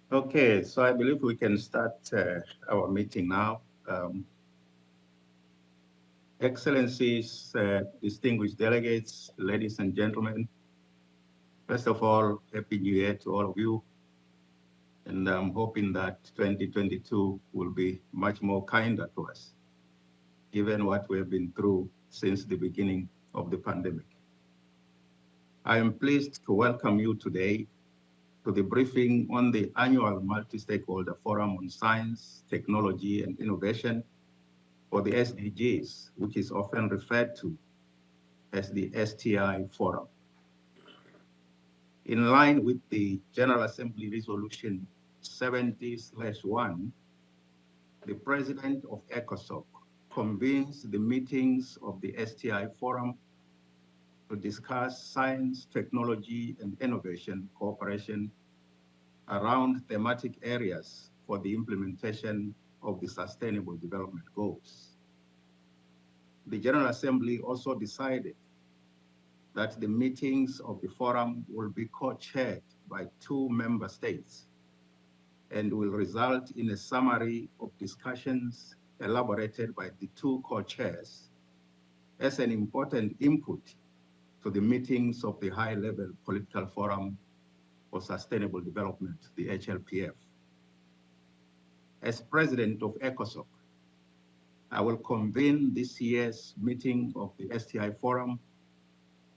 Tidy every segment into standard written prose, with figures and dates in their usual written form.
Okay, so I believe we can start our meeting now. Excellencies, distinguished delegates, ladies and gentlemen, first of all, Happy New Year to all of you. And I'm hoping that 2022 will be much more kinder to us, given what we have been through since the beginning of the pandemic. I am pleased to welcome you today to the briefing on the annual Multi-Stakeholder Forum on Science, Technology, and Innovation for the SDGs, which is often referred to as the STI Forum. In line with the General Assembly Resolution 70/1, the President of ECOSOC convenes the meetings of the STI Forum to discuss science, technology, and innovation cooperation around thematic areas for the implementation of the Sustainable Development Goals. The General Assembly also decided that the meetings of the forum will be co-chaired by 2 member states and will result in a summary of discussions elaborated by the 2 co-chairs as an important input to the meetings of the High-Level Political Forum for Sustainable Development, the HLPF. As president of ECOSOC, I will convene this year's meeting of the STI Forum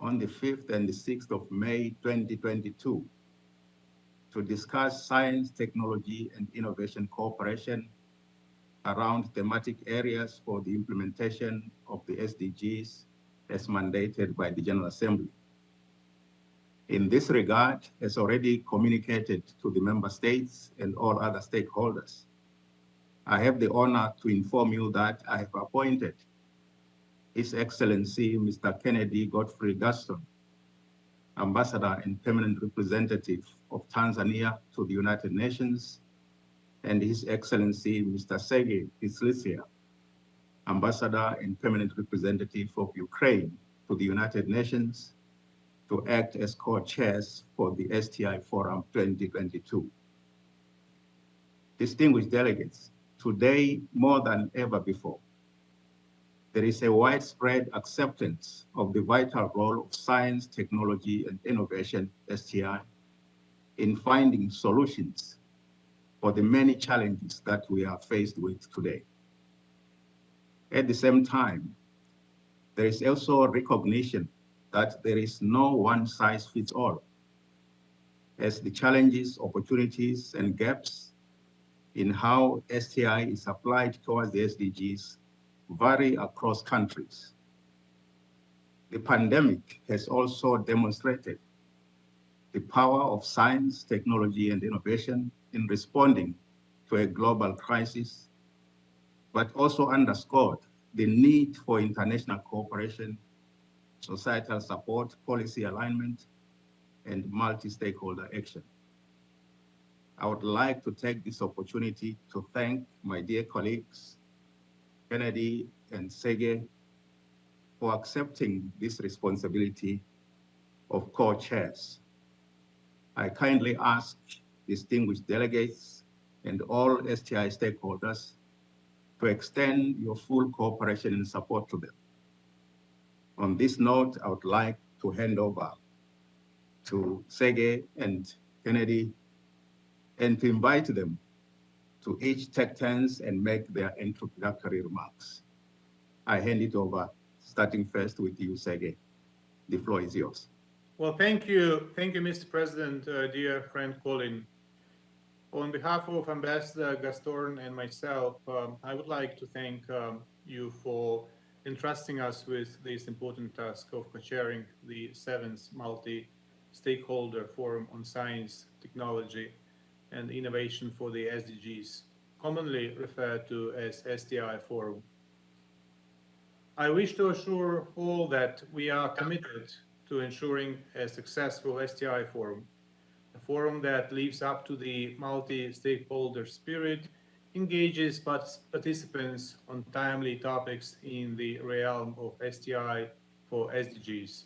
on the 5th and the 6th of May 2022 to discuss science, technology, and innovation cooperation around thematic areas for the implementation of the SDGs as mandated by the General Assembly. In this regard, as already communicated to the member states and all other stakeholders, I have the honor to inform you that I have appointed His Excellency Mr. Kennedy Godfrey Gaston, Ambassador and Permanent Representative of Tanzania to the United Nations, and His Excellency Mr. Sergei Kislytsia, Ambassador and Permanent Representative of Ukraine to the United Nations, to act as co-chairs for the STI Forum 2022. Distinguished delegates, today more than ever before, there is a widespread acceptance of the vital role of science, technology, and innovation, STI, in finding solutions for the many challenges that we are faced with today. At the same time, there is also a recognition that there is no one-size-fits-all, as the challenges, opportunities, and gaps in how STI is applied towards the SDGs vary across countries. The pandemic has also demonstrated the power of science, technology, and innovation in responding to a global crisis, but also underscored the need for international cooperation, societal support, policy alignment, and multi-stakeholder action. I would like to take this opportunity to thank my dear colleagues, Kennedy and Sergei, for accepting this responsibility of co-chairs. I kindly ask distinguished delegates and all STI stakeholders to extend your full cooperation and support to them. On this note, I would like to hand over to Sergei and Kennedy and to invite them to each take turns and make their introductory remarks. I hand it over, starting first with you, Sergei. The floor is yours. Well, thank you, Mr. President, dear friend Colin. On behalf of Ambassador Gaston and myself, I would like to thank you for entrusting us with this important task of co-chairing the 7th Multi-Stakeholder Forum on Science, Technology, and Innovation for the SDGs, commonly referred to as STI Forum. I wish to assure all that we are committed to ensuring a successful STI Forum, a forum that lives up to the multi-stakeholder spirit, engages participants on timely topics in the realm of STI for SDGs,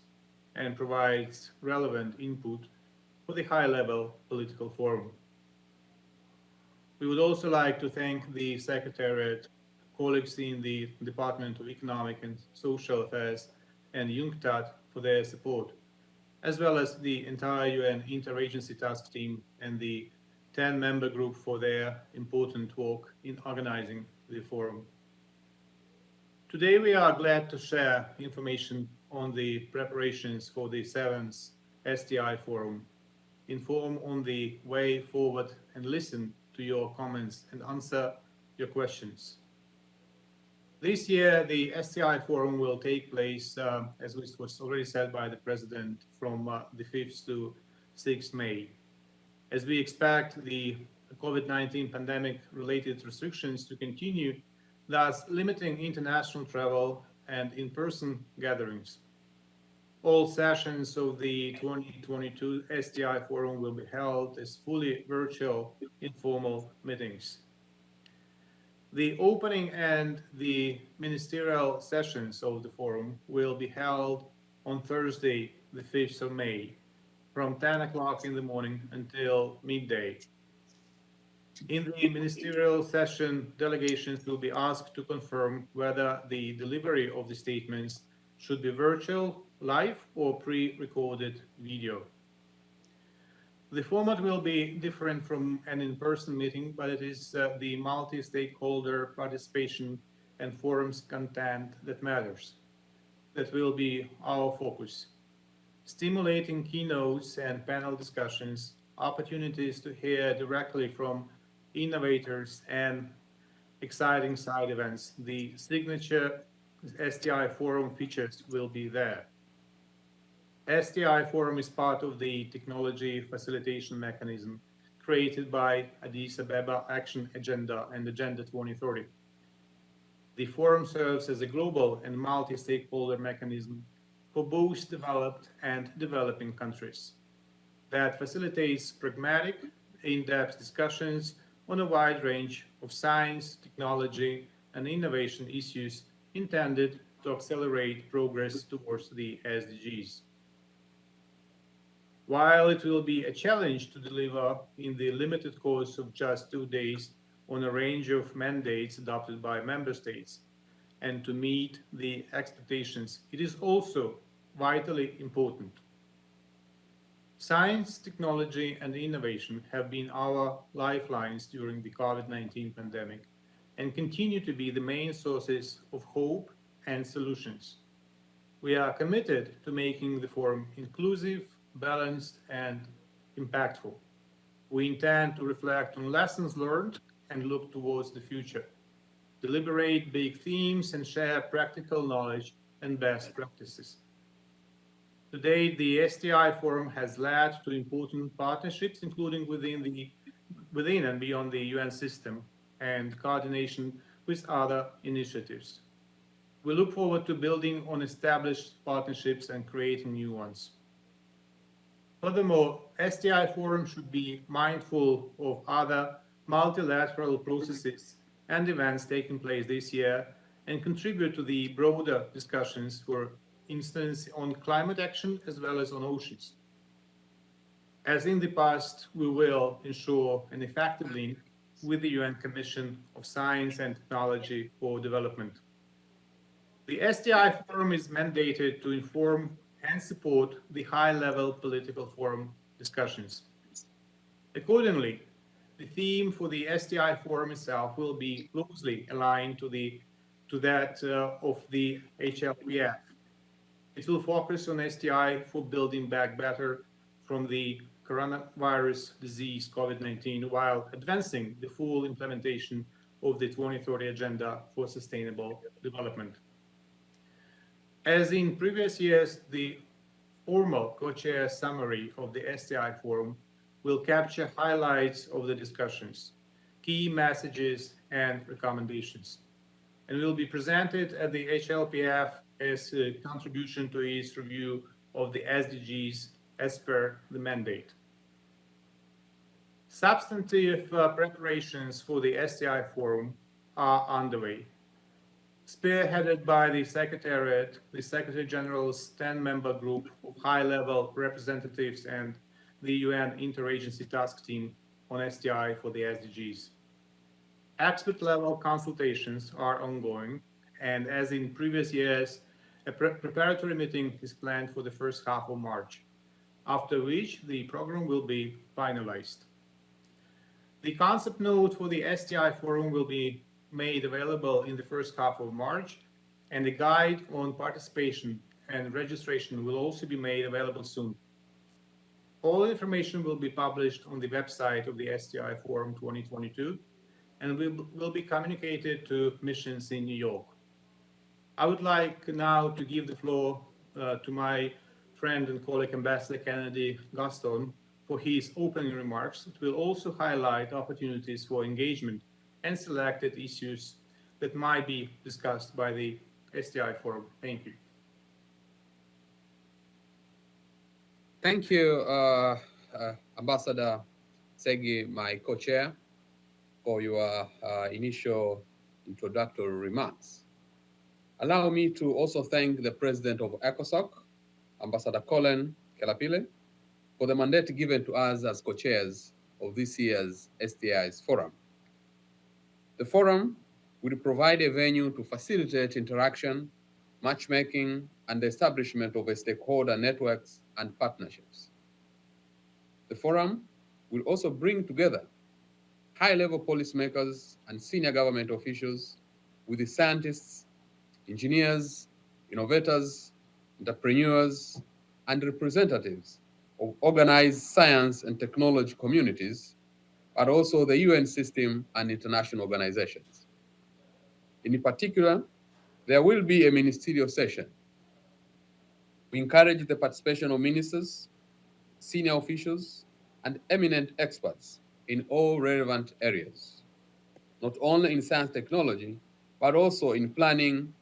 and provides relevant input for the high-level political forum. We would also like to thank the Secretariat, colleagues in the Department of Economic and Social Affairs, and UNCTAD for their support, as well as the entire UN Interagency Task Team and the 10-member group for their important work in organizing the forum. Today, we are glad to share information on the preparations for the 7th STI Forum, inform on the way forward, and listen to your comments and answer your questions. This year, the STI Forum will take place, as was already said by the President, from the 5th to 6th May. As we expect the COVID-19 pandemic-related restrictions to continue, thus limiting international travel and in-person gatherings. All sessions of the 2022 STI Forum will be held as fully virtual informal meetings. The opening and the ministerial sessions of the forum will be held on Thursday, the 5th of May, from 10 o'clock in the morning until midday. In the ministerial session, delegations will be asked to confirm whether the delivery of the statements should be virtual, live, or pre-recorded video. The format will be different from an in-person meeting, but it is the multi-stakeholder participation and forum's content that matters. That will be our focus. Stimulating keynotes and panel discussions, opportunities to hear directly from innovators, and exciting side events. The signature STI Forum features will be there. STI Forum is part of the technology facilitation mechanism created by Addis Ababa Action Agenda and Agenda 2030. The forum serves as a global and multi-stakeholder mechanism for both developed and developing countries that facilitates pragmatic, in-depth discussions on a wide range of science, technology, and innovation issues intended to accelerate progress towards the SDGs. While it will be a challenge to deliver in the limited course of just 2 days on a range of mandates adopted by member states and to meet the expectations, it is also vitally important. Science, technology, and innovation have been our lifelines during the COVID-19 pandemic and continue to be the main sources of hope and solutions. We are committed to making the forum inclusive, balanced, and impactful. We intend to reflect on lessons learned and look towards the future, deliberate big themes, and share practical knowledge and best practices. To date, the STI Forum has led to important partnerships, including within and beyond the UN system, and coordination with other initiatives. We look forward to building on established partnerships and creating new ones. Furthermore, STI Forum should be mindful of other multilateral processes and events taking place this year and contribute to the broader discussions, for instance, on climate action as well as on oceans. As in the past, we will ensure an effective link with the UN Commission of Science and Technology for Development. The STI Forum is mandated to inform and support the high-level political forum discussions. Accordingly, the theme for the STI Forum itself will be closely aligned to that of the HLPF. It will focus on STI for building back better from the coronavirus disease COVID-19 while advancing the full implementation of the 2030 Agenda for Sustainable Development. As in previous years, the formal co-chair summary of the STI Forum will capture highlights of the discussions, key messages, and recommendations, and will be presented at the HLPF as a contribution to its review of the SDGs as per the mandate. Substantive preparations for the STI Forum are underway. Spearheaded by the Secretariat, the Secretary General's 10-member group of high-level representatives, and the UN Interagency Task Team on STI for the SDGs. Expert-level consultations are ongoing, and as in previous years, a preparatory meeting is planned for the first half of March, after which the program will be finalized. The concept note for the STI forum will be made available in the first half of March, and the guide on participation and registration will also be made available soon. All information will be published on the website of the STI Forum 2022 and will be communicated to missions in New York. I would like now to give the floor to my friend and colleague Ambassador Kennedy Gaston for his opening remarks. It will also highlight opportunities for engagement and selected issues that might be discussed by the STI Forum. Thank you. Thank you, Ambassador Segi, my co-chair, for your initial introductory remarks. Allow me to also thank the President of ECOSOC, Ambassador Colin Kelapile, for the mandate given to us as co-chairs of this year's STI's forum. The forum will provide a venue to facilitate interaction, matchmaking, and the establishment of stakeholder networks and partnerships. The forum will also bring together high-level policymakers and senior government officials with the scientists, engineers, innovators, entrepreneurs, and representatives of organized science and technology communities, but also the UN system and international organizations. In particular, there will be a ministerial session. We encourage the participation of ministers, senior officials, and eminent experts in all relevant areas, not only in science technology, but also in planning,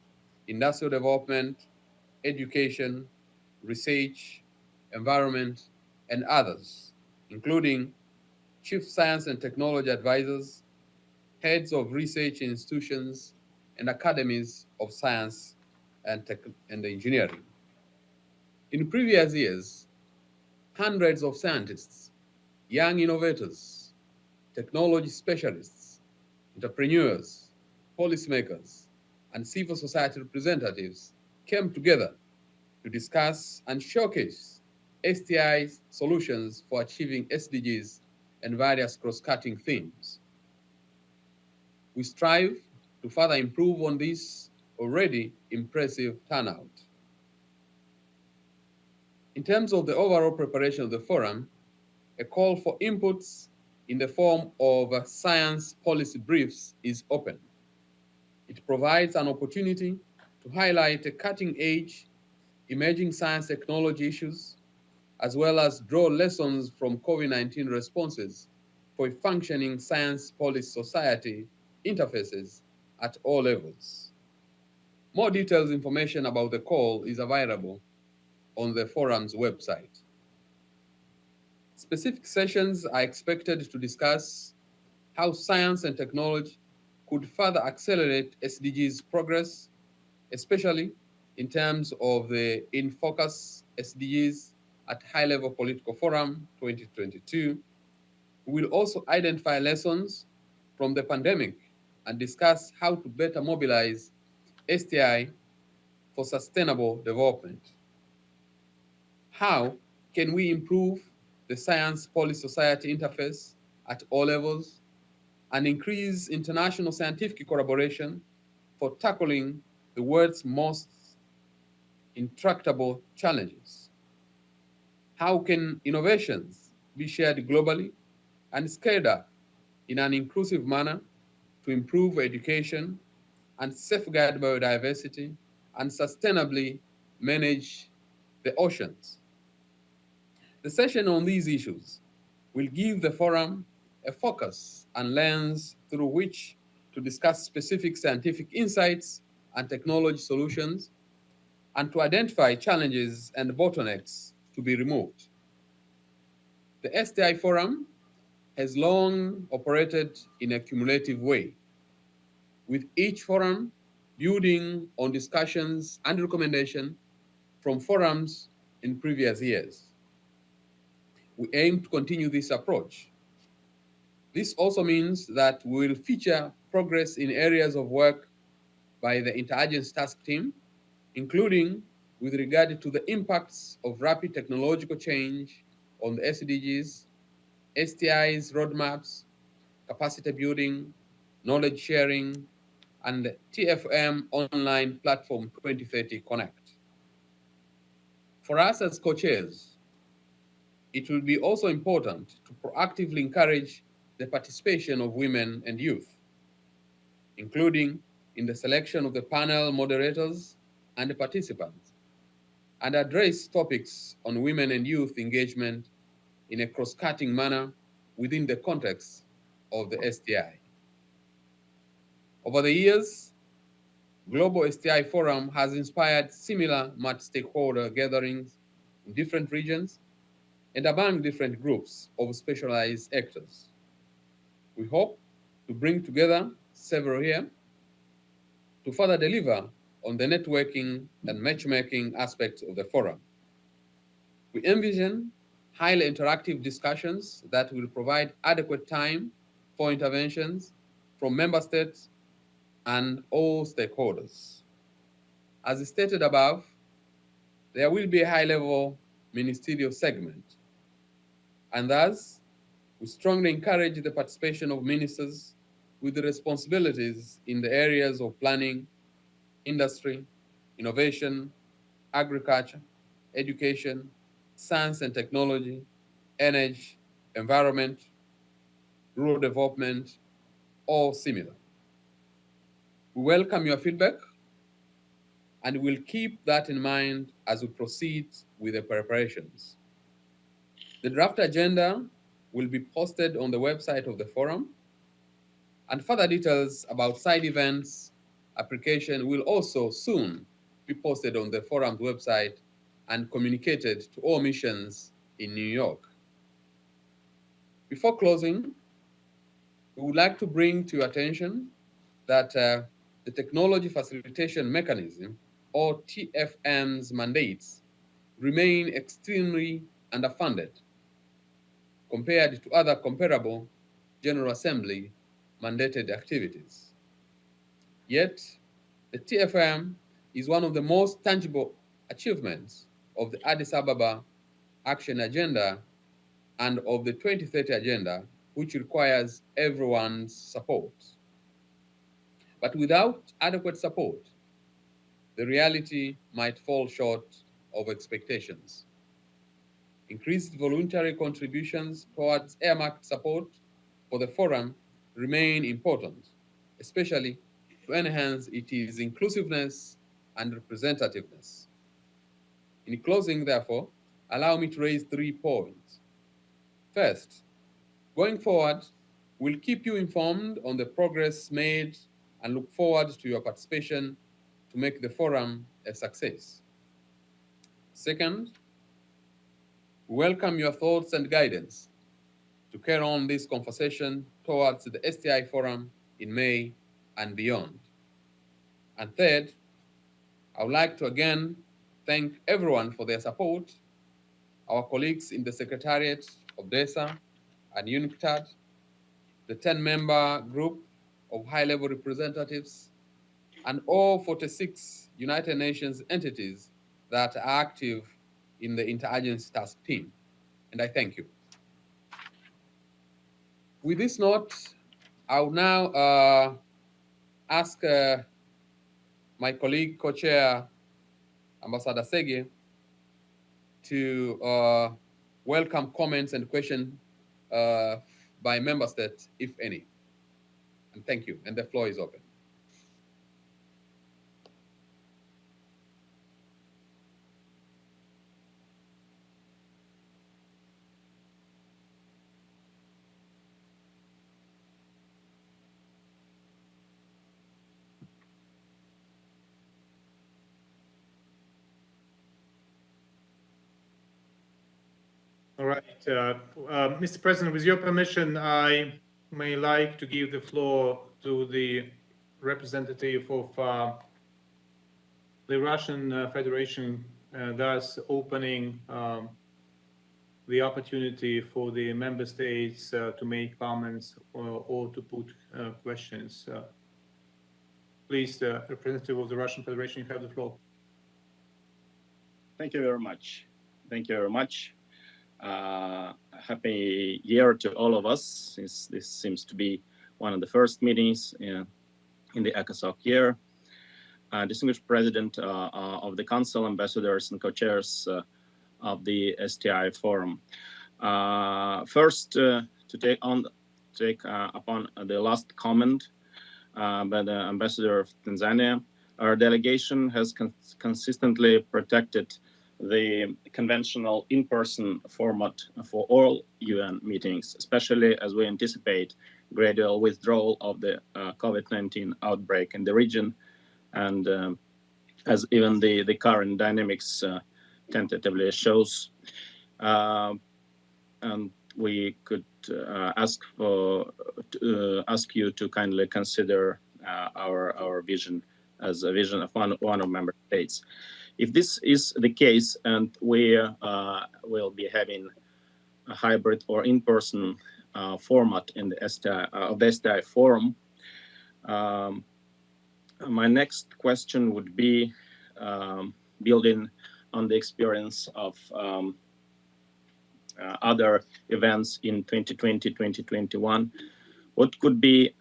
industrial development, education, research, environment, and others, including chief science and technology advisors, heads of research institutions, and academies of science and engineering. In previous years, hundreds of scientists, young innovators, technology specialists, entrepreneurs, policymakers, and civil society representatives came together to discuss and showcase STI solutions for achieving SDGs and various cross-cutting themes. We strive to further improve on this already impressive turnout. In terms of the overall preparation of the forum, a call for inputs in the form of science policy briefs is open. It provides an opportunity to highlight cutting-edge emerging science technology issues, as well as draw lessons from COVID-19 responses for a functioning science policy society interfaces at all levels. More detailed information about the call is available on the forum's website. Specific sessions are expected to discuss how science and technology could further accelerate SDGs progress, especially in terms of the In Focus SDGs at High Level Political Forum 2022. We will also identify lessons from the pandemic and discuss how to better mobilize STI for sustainable development. How can we improve the science policy society interface at all levels and increase international scientific collaboration for tackling the world's most intractable challenges? How can innovations be shared globally and scaled up in an inclusive manner to improve education and safeguard biodiversity and sustainably manage the oceans? The session on these issues will give the forum a focus and lens through which to discuss specific scientific insights and technology solutions, and to identify challenges and bottlenecks to be removed. The STI Forum has long operated in a cumulative way, with each forum building on discussions and recommendations from forums in previous years. We aim to continue this approach. This also means that we will feature progress in areas of work by the Interagency Task Team, including with regard to the impacts of rapid technological change on the SDGs, STI's roadmaps, capacity building, knowledge sharing, and the TFM online platform 2030 Connect. For us as co-chairs, it will be also important to proactively encourage the participation of women and youth, including in the selection of the panel moderators and the participants, and address topics on women and youth engagement in a cross-cutting manner within the context of the STI. Over the years, Global STI Forum has inspired similar multi-stakeholder gatherings in different regions and among different groups of specialized actors. We hope to bring together several here to further deliver on the networking and matchmaking aspects of the forum. We envision highly interactive discussions that will provide adequate time for interventions from member states and all stakeholders. As stated above, there will be a high-level ministerial segment, and thus we strongly encourage the participation of ministers with the responsibilities in the areas of planning, industry, innovation, agriculture, education, science and technology, energy, environment, rural development, or similar. We welcome your feedback and we'll keep that in mind as we proceed with the preparations. The draft agenda will be posted on the website of the forum, and further details about side events application will also soon be posted on the forum's website and communicated to all missions in New York. Before closing, we would like to bring to your attention that the Technology Facilitation Mechanism, or TFM's mandates, remain extremely underfunded compared to other comparable General Assembly mandated activities. Yet, the TFM is one of the most tangible achievements of the Addis Ababa Action Agenda and of the 2030 Agenda, which requires everyone's support. But without adequate support, the reality might fall short of expectations. Increased voluntary contributions towards earmarked support for the forum remain important, especially to enhance its inclusiveness and representativeness. In closing, therefore, allow me to raise 3 points. First, going forward, we'll keep you informed on the progress made and look forward to your participation to make the forum a success. Second, we welcome your thoughts and guidance to carry on this conversation towards the STI Forum in May and beyond. And third, I would like to again thank everyone for their support, our colleagues in the Secretariat of DESA and UNCTAD, the 10-member group of high-level representatives, and all 46 United Nations entities that are active in the Interagency Task Team. And I thank you. With this note, I will now ask my colleague, co-chair, Ambassador Sege, to welcome comments and questions by member states, if any. And thank you, and the floor is open. All right, Mr. President, with your permission, I may like to give the floor to the representative of the Russian Federation, thus opening the opportunity for the member states to make comments or to put questions. Please, the representative of the Russian Federation, you have the floor. Thank you very much. Thank you very much. Happy year to all of us, since this seems to be one of the first meetings in the ECOSOC year. Distinguished President of the Council, ambassadors and co-chairs of the STI Forum. First, to take upon the last comment by the Ambassador of Tanzania, our delegation has consistently protected the conventional in-person format for all UN meetings, especially as we anticipate gradual withdrawal of the COVID-19 outbreak in the region, and as even the current dynamics tentatively shows. And we could ask you to kindly consider our vision as a vision of one of member states. If this is the case, and we will be having a hybrid or in-person format in the STI Forum, my next question would be, building on the experience of other events in 2020, 2021, what could be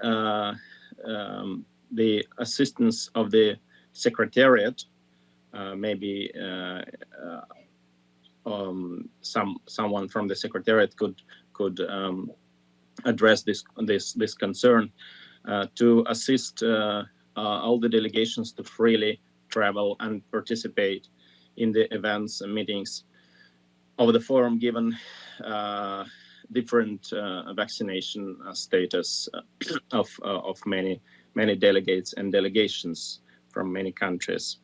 the assistance of the Secretariat? Maybe someone from the Secretariat could address this concern to assist all the delegations to freely travel and participate in the events and meetings of the forum, given different vaccination status of many delegates and delegations from many countries.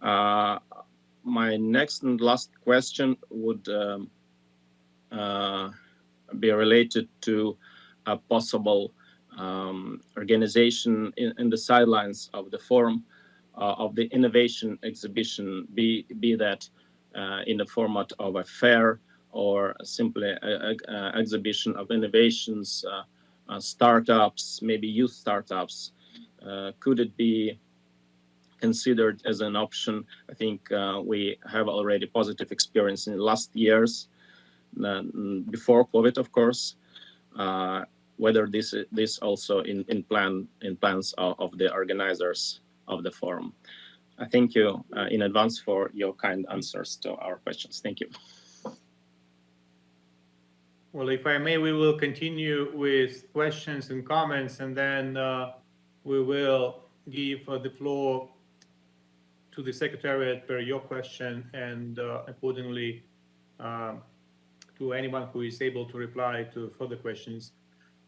My next and last question would be related to a possible organization in the sidelines of the forum of the innovation exhibition, be that in the format of a fair or simply an exhibition of innovations, startups, maybe youth startups. Could it be considered as an option? I think we have already positive experience in the last years, before COVID, of course. Whether this also in plans of the organizers of the forum. I thank you in advance for your kind answers to our questions. Thank you. Well, if I may, we will continue with questions and comments, and then we will give the floor to the Secretariat per your question, and accordingly to anyone who is able to reply to further questions.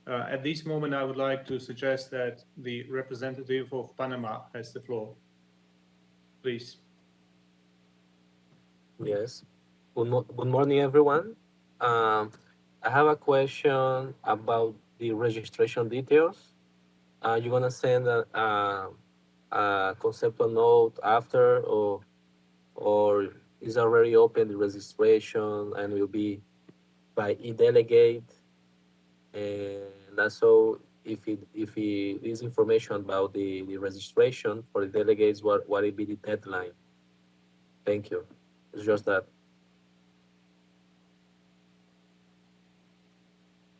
At this moment, I would like to suggest that the representative of Panama has the floor. Please. Yes. Good morning, everyone. I have a question about the registration details. You're gonna send a conceptual note after, or is already open the registration and will be by e-delegate? And also, if it is information about the registration for the delegates, what will be the deadline? Thank you. It's just that.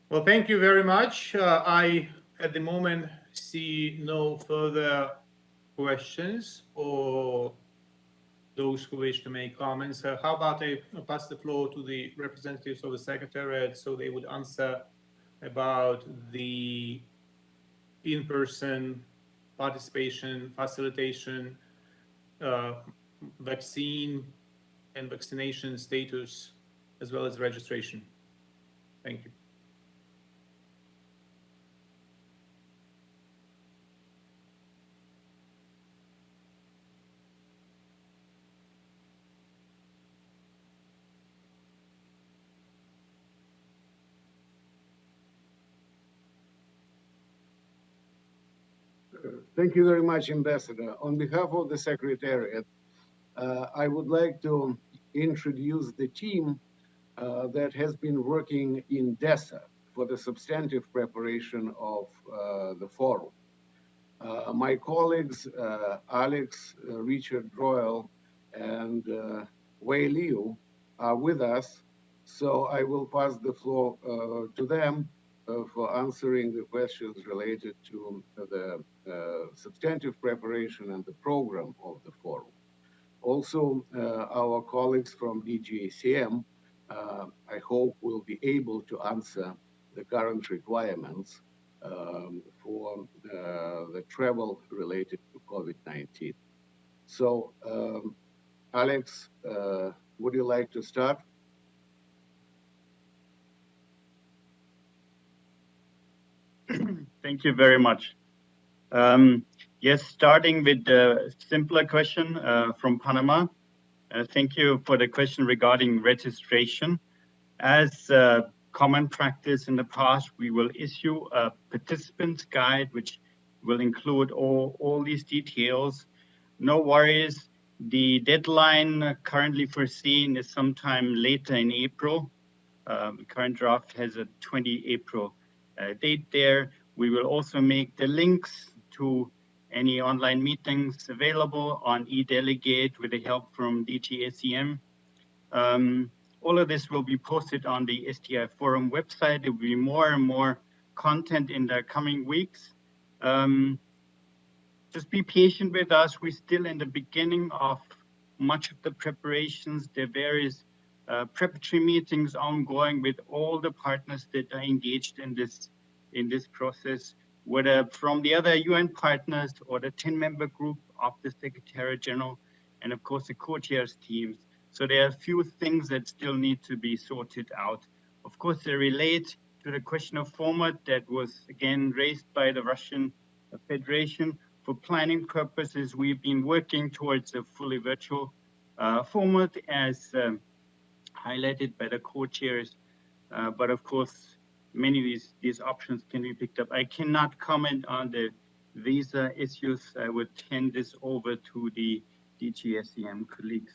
Well, thank you very much. I, at the moment, see no further questions or those who wish to make comments. How about I pass the floor to the representatives of the Secretariat so they would answer about the in-person participation, facilitation, vaccine and vaccination status, as well as registration. Thank you. Thank you very much, Ambassador. On behalf of the Secretariat, I would like to introduce the team that has been working in DESA for the substantive preparation of the forum. My colleagues, Alex, Richard Royal, and Wei Liu are with us, so I will pass the floor to them for answering the questions related to the substantive preparation and the program of the forum. Also, our colleagues from DGACM, I hope, will be able to answer the current requirements for the travel related to COVID-19. So, Alex, would you like to start? Thank you very much. Yes, starting with the simpler question from Panama. Thank you for the question regarding registration. As common practice in the past, we will issue a participants guide, which will include all these details. No worries. The deadline currently foreseen is sometime later in April. The current draft has a 20 April date there. We will also make the links to any online meetings available on eDelegate with the help from DGACM. All of this will be posted on the STI Forum website. There will be more and more content in the coming weeks. Just be patient with us. We're still in the beginning of much of the preparations. There are various preparatory meetings ongoing with all the partners that are engaged in this process, whether from the other UN partners or the 10-member group of the Secretariat General, and of course the co-chairs teams. So there are a few things that still need to be sorted out. Of course, they relate to the question of format that was again raised by the Russian Federation. For planning purposes, we've been working towards a fully virtual format as highlighted by the co-chairs. But of course, many of these options can be picked up. I cannot comment on the visa issues. I would hand this over to the DGACM colleagues.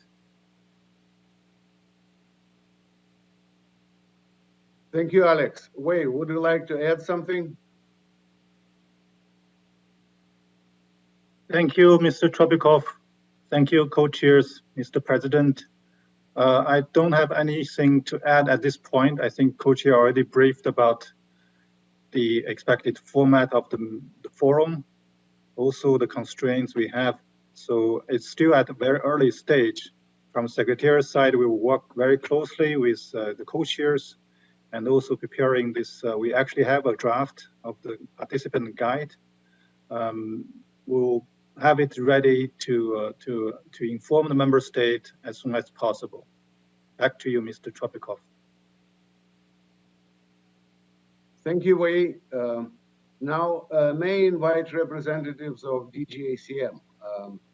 Thank you, Alex. Wei, would you like to add something? Thank you, Mr. Tropikov. Thank you, co-chairs, Mr. President. I don't have anything to add at this point. I think co-chair already briefed about the expected format of the forum, also the constraints we have. So it's still at a very early stage. From Secretariat side, we will work very closely with the co-chairs and also preparing this. We actually have a draft of the participant guide. We'll have it ready to inform the member state as soon as possible. Back to you, Mr. Tropikov. Thank you, Wei. Now, may I invite representatives of DGACM.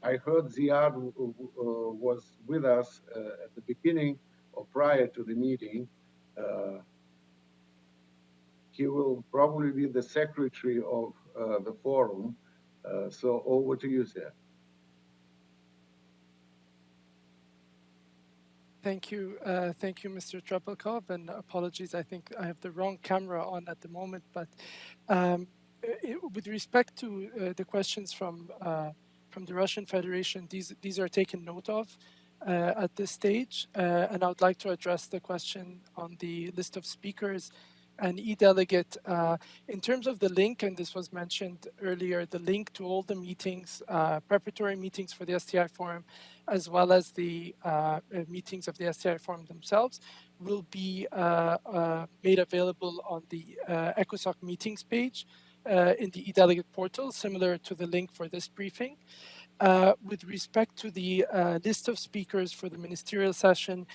I heard Ziad was with us at the beginning or prior to the meeting. He will probably be the secretary of the forum. So over to you, Ziad. Thank you, Mr. Trepelkov, and apologies. I think I have the wrong camera on at the moment. But with respect to the questions from the Russian Federation, these are taken note of at this stage, and I would like to address the question on the list of speakers and e-delegate. In terms of the link, and this was mentioned earlier, the link to all the meetings, preparatory meetings for the STI Forum, as well as the meetings of the STI Forum themselves, will be made available on the ECOSOC meetings page in the e-delegate portal, similar to the link for this briefing. With respect to the list of speakers for the ministerial session,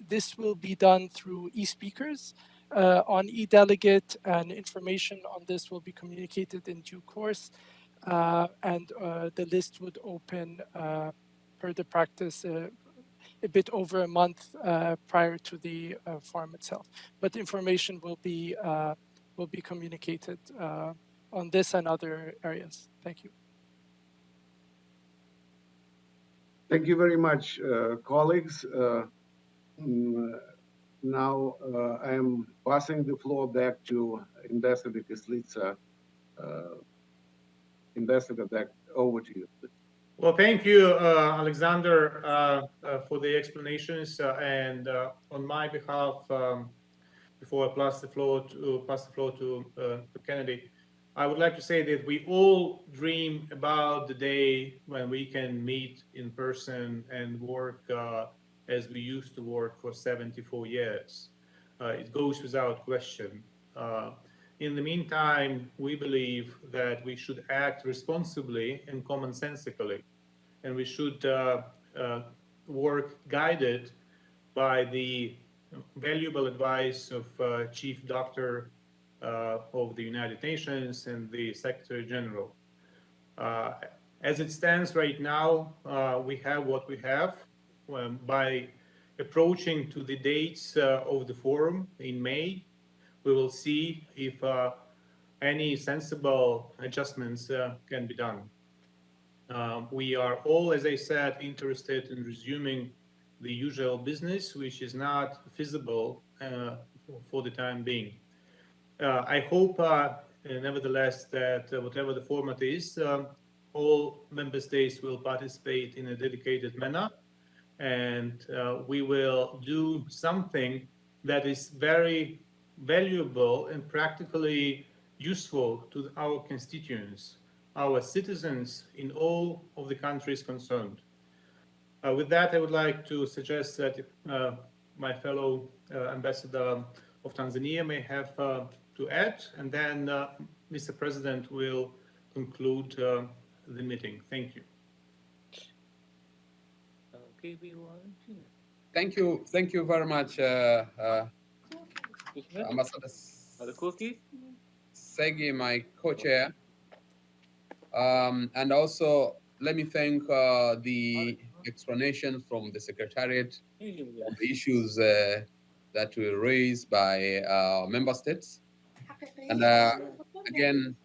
this will be done through e-speakers on e-delegate, and information on this will be communicated in due course, and the list would open per the practice a bit over a month prior to the forum itself. But information will be communicated on this and other areas. Thank you. Thank you very much, colleagues. Now I am passing the floor back to Ambassador Kislitsa. Ambassador, back over to you. Well, thank you, Alexander, for the explanations. And on my behalf, before I pass the floor to Kennedy, I would like to say that we all dream about the day when we can meet in person and work as we used to work for 74 years. It goes without question. In the meantime, we believe that we should act responsibly and commonsensically, and we should work guided by the valuable advice of Chief Doctor of the United Nations and the Secretary General. As it stands right now, we have what we have. By approaching to the dates of the forum in May, we will see if any sensible adjustments can be done. We are all, as I said, interested in resuming the usual business, which is not feasible for the time being. I hope, nevertheless, that whatever the format is, all member states will participate in a dedicated manner, and we will do something that is very valuable and practically useful to our constituents, our citizens in all of the countries concerned. With that, I would like to suggest that my fellow ambassador of Tanzania may have to add, and then Mr. President will conclude the meeting. Thank you. Thank you very much, Ambassador Segi, my co-chair. And also, let me thank the explanation from the Secretariat on the issues that were raised by member states. And again,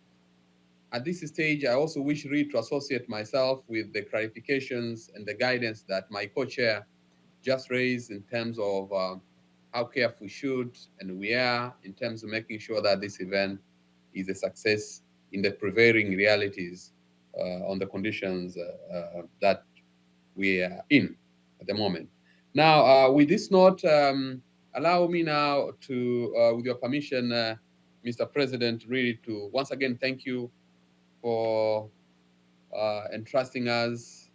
at this stage, I also wish really to associate myself with the clarifications and the guidance that my co-chair just raised in terms of how careful we should and we are in terms of making sure that this event is a success in the prevailing realities on the conditions that we are in at the moment. Now, with this note, allow me now to, with your permission, Mr. President, really to once again thank you for entrusting us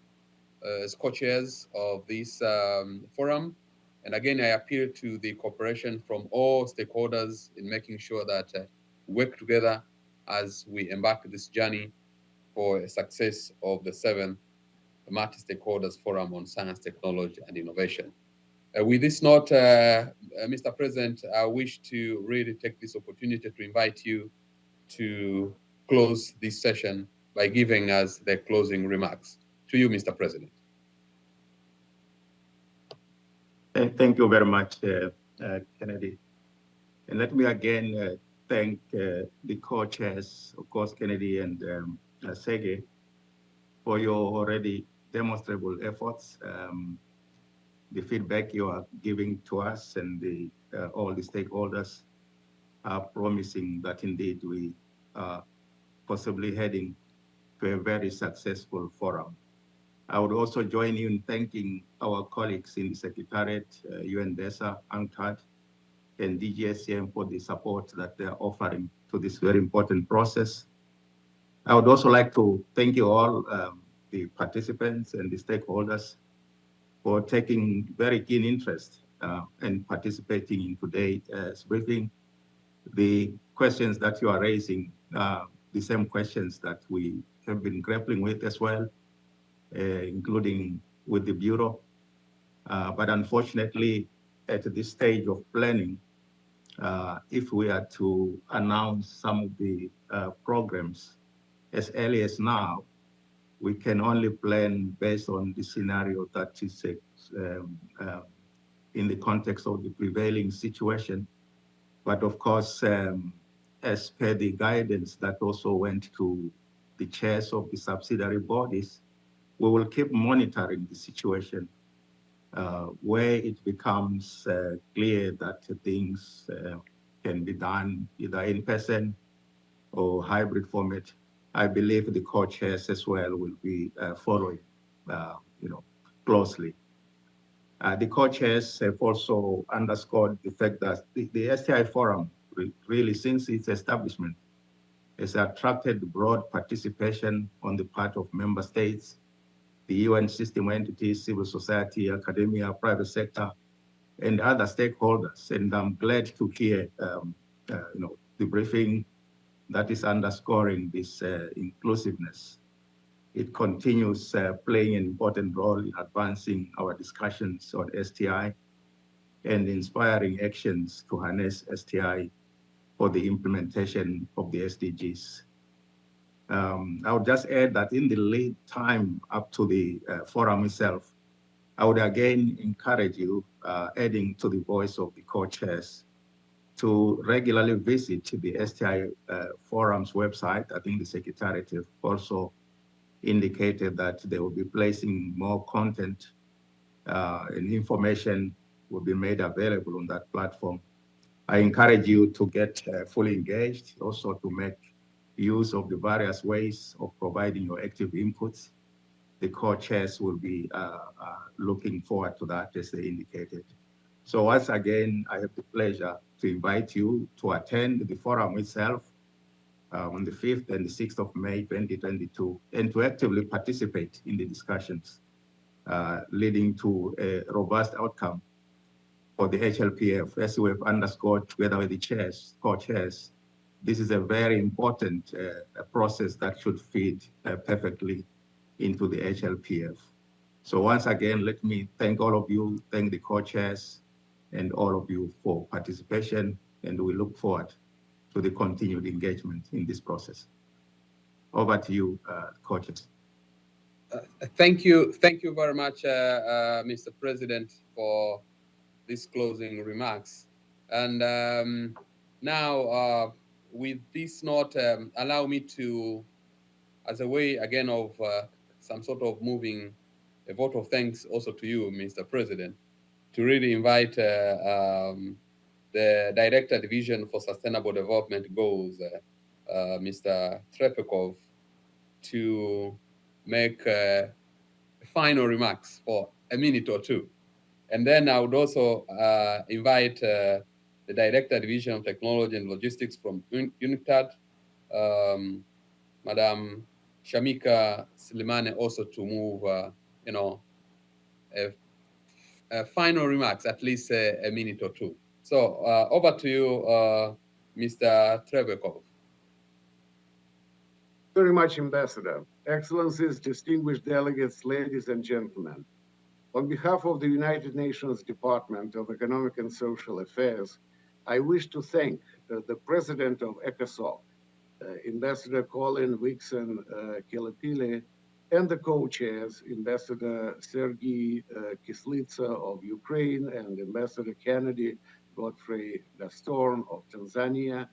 as co-chairs of this forum. And again, I appeal to the cooperation from all stakeholders in making sure that we work together as we embark this journey for a success of the 7th Multi-Stakeholders Forum on Science, Technology, and Innovation. With this note, Mr. President, I wish to really take this opportunity to invite you to close this session by giving us the closing remarks. To you, Mr. President. Thank you very much, Kennedy. And let me again thank the co-chairs, of course, Kennedy and Sege, for your already demonstrable efforts, the feedback you are giving to us, and all the stakeholders are promising that indeed we are possibly heading to a very successful forum. I would also join you in thanking our colleagues in the Secretariat, UNDESA, UNCTAD, and DGSCM for the support that they're offering to this very important process. I would also like to thank you all, the participants and the stakeholders, for taking very keen interest and participating in today's briefing. The questions that you are raising are the same questions that we have been grappling with as well, including with the Bureau. But unfortunately, at this stage of planning, if we are to announce some of the programs as early as now, we can only plan based on the scenario that is in the context of the prevailing situation. But of course, as per the guidance that also went to the chairs of the subsidiary bodies, we will keep monitoring the situation where it becomes clear that things can be done either in person or hybrid format, I believe the co-chairs as well will be following, closely. The co-chairs have also underscored the fact that the STI Forum, really since its establishment, has attracted broad participation on the part of member states, the UN system entities, civil society, academia, private sector, and other stakeholders. And I'm glad to hear, the briefing that is underscoring this inclusiveness. It continues playing an important role in advancing our discussions on STI and inspiring actions to harness STI for the implementation of the SDGs. I would just add that in the lead time up to the forum itself, I would again encourage you, adding to the voice of the co-chairs, to regularly visit the STI forum's website. I think the Secretariat have also indicated that they will be placing more content and information will be made available on that platform. I encourage you to get fully engaged, also to make use of the various ways of providing your active inputs. The co-chairs will be looking forward to that, as they indicated. So once again, I have the pleasure to invite you to attend the forum itself on the 5th and the 6th of May, 2022, and to actively participate in the discussions leading to a robust outcome for the HLPF. As we have underscored together with the chairs, co-chairs, this is a very important process that should feed perfectly into the HLPF. So once again, let me thank all of you, thank the co-chairs and all of you for participation, and we look forward to the continued engagement in this process. Over to you, co-chairs. Thank you very much, Mr. President, for these closing remarks. And now, with this note, allow me to, as a way again of some sort of moving a vote of thanks also to you, Mr. President, to really invite the Director Division for Sustainable Development Goals, Mr. Trepekov, to make final remarks for a minute or two. And then I would also invite the Director Division of Technology and Logistics from UNCTAD, Madam Shamika Slimane, also to move, final remarks, at least a minute or two. So over to you, Mr. Trebekov. Very much, Ambassador. Excellencies, distinguished delegates, ladies and gentlemen. On behalf of the United Nations Department of Economic and Social Affairs, I wish to thank the President of ECOSOC, Ambassador Colin Wixon Kilipili, and the co-chairs, Ambassador Sergei Kislitsa of Ukraine and Ambassador Kennedy Godfrey Gastorn of Tanzania,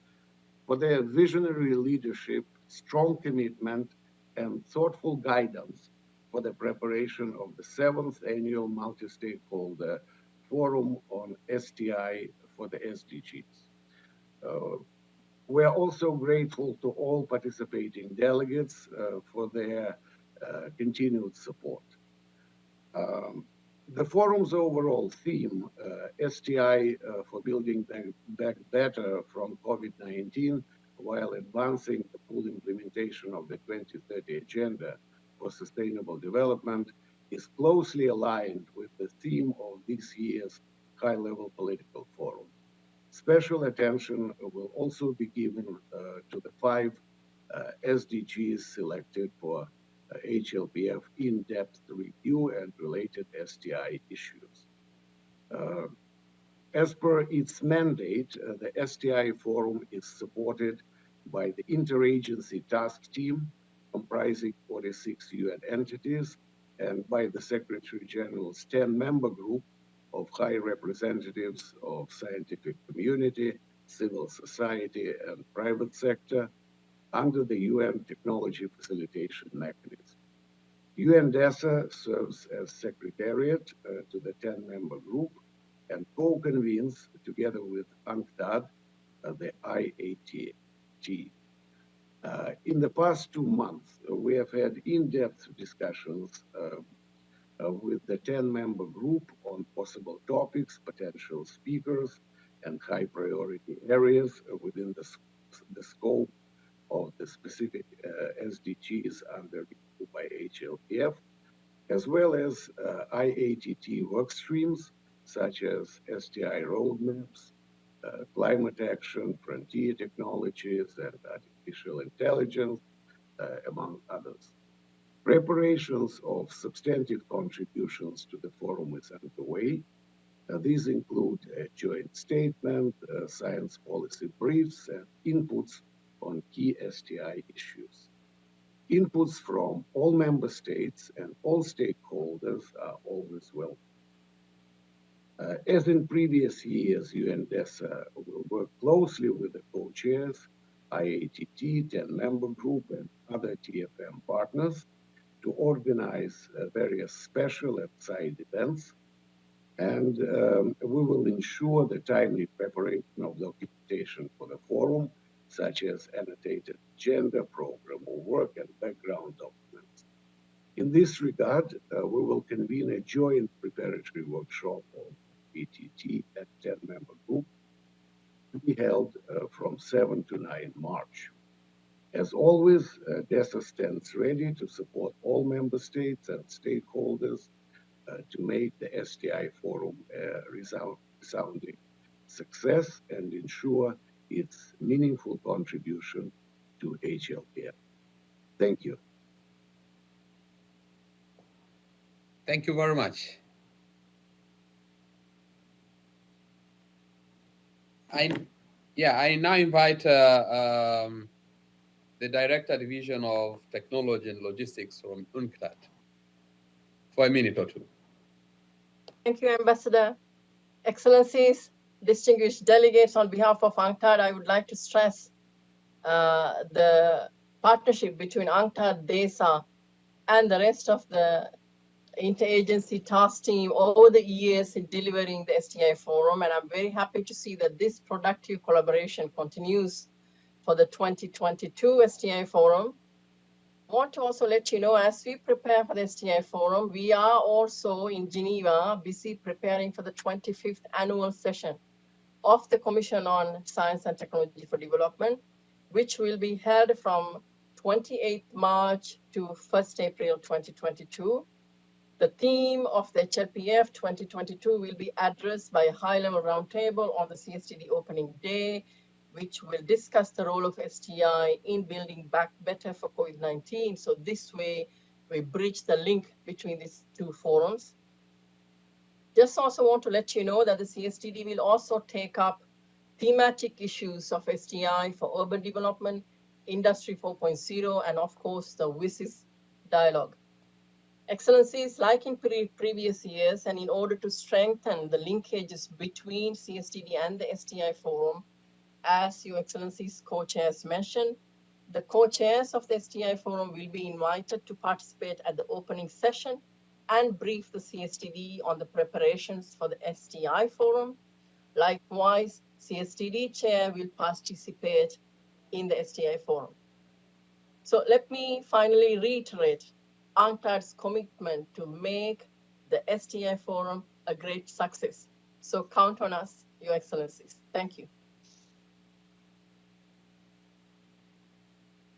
for their visionary leadership, strong commitment, and thoughtful guidance for the preparation of the 7th Annual Multi-Stakeholder Forum on STI for the SDGs. We are also grateful to all participating delegates for their continued support. The forum's overall theme, STI for building back better from COVID-19, while advancing the full implementation of the 2030 Agenda for Sustainable Development, is closely aligned with the theme of this year's high-level political forum. Special attention will also be given to the 5 SDGs selected for HLPF in-depth review and related STI issues. As per its mandate, the STI Forum is supported by the Interagency Task Team, comprising 46 UN entities, and by the Secretary General's 10-member group of high representatives of scientific community, civil society, and private sector under the UN Technology Facilitation Mechanism. UNDESA serves as Secretariat to the 10-member group and co-convenes, together with UNCTAD, the IATG. In the past 2 months, we have had in-depth discussions with the 10-member group on possible topics, potential speakers, and high priority areas within the scope of the specific SDGs under review by HLPF, as well as IATT work streams such as STI roadmaps, climate action, frontier technologies, and artificial intelligence, among others. Preparations of substantive contributions to the forum is underway. These include a joint statement, science policy briefs, and inputs on key STI issues. Inputs from all member states and all stakeholders are always welcome. As in previous years, UNDESA will work closely with the co-chairs, IATT, 10-member group, and other TFM partners to organize various special and side events. And we will ensure the timely preparation of documentation for the forum, such as annotated agenda, program of work, and background documents. In this regard, we will convene a joint preparatory workshop of PTT and 10-member group to be held from 7 to 9 March. As always, DESA stands ready to support all member states and stakeholders to make the STI forum a resounding success and ensure its meaningful contribution to HLPF. Thank you. Thank you very much. I now invite the Director Division of Technology and Logistics from UNCTAD for a minute or two. Thank you, Ambassador. Excellencies, distinguished delegates, on behalf of UNCTAD, I would like to stress the partnership between UNCTAD, DESA, and the rest of the interagency task team over the years in delivering the STI forum. And I'm very happy to see that this productive collaboration continues for the 2022 STI forum. I want to also let you know, as we prepare for the STI forum, we are also in Geneva busy preparing for the 25th annual session of the Commission on Science and Technology for Development, which will be held from 28th March to 1st April 2022. The theme of the HLPF 2022 will be addressed by a high-level roundtable on the CSTD opening day, which will discuss the role of STI in building back better for COVID-19. So this way, we bridge the link between these two forums. Just also want to let you know that the CSTD will also take up thematic issues of STI for urban development, Industry 4.0, and of course, the WSIS dialogue. Excellencies, like in previous years, and in order to strengthen the linkages between CSTD and the STI forum, as Your Excellencies co-chairs mentioned, the co-chairs of the STI forum will be invited to participate at the opening session and brief the CSTD on the preparations for the STI forum. Likewise, CSTD chair will participate in the STI forum. So let me finally reiterate UNCTAD's commitment to make the STI forum a great success. So count on us, Your Excellencies. Thank you.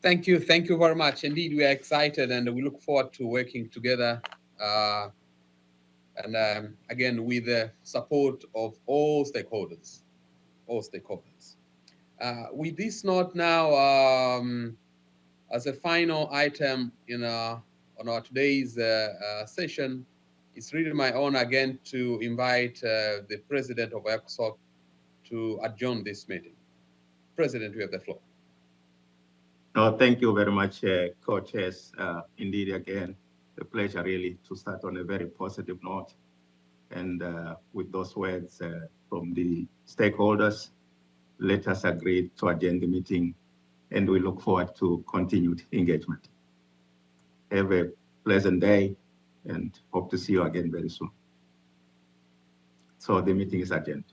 Thank you very much. Indeed, we are excited and we look forward to working together. Again, with the support of all stakeholders. With this note now, as a final item on our today's session, it's really my honor again to invite the President of ECOSOC to adjourn this meeting. President, you have the floor. No, thank you very much, co-chairs. Indeed, again, a pleasure really to start on a very positive note. And with those words from the stakeholders, let us agree to adjourn the meeting, and we look forward to continued engagement. Have a pleasant day and hope to see you again very soon. So the meeting is adjourned.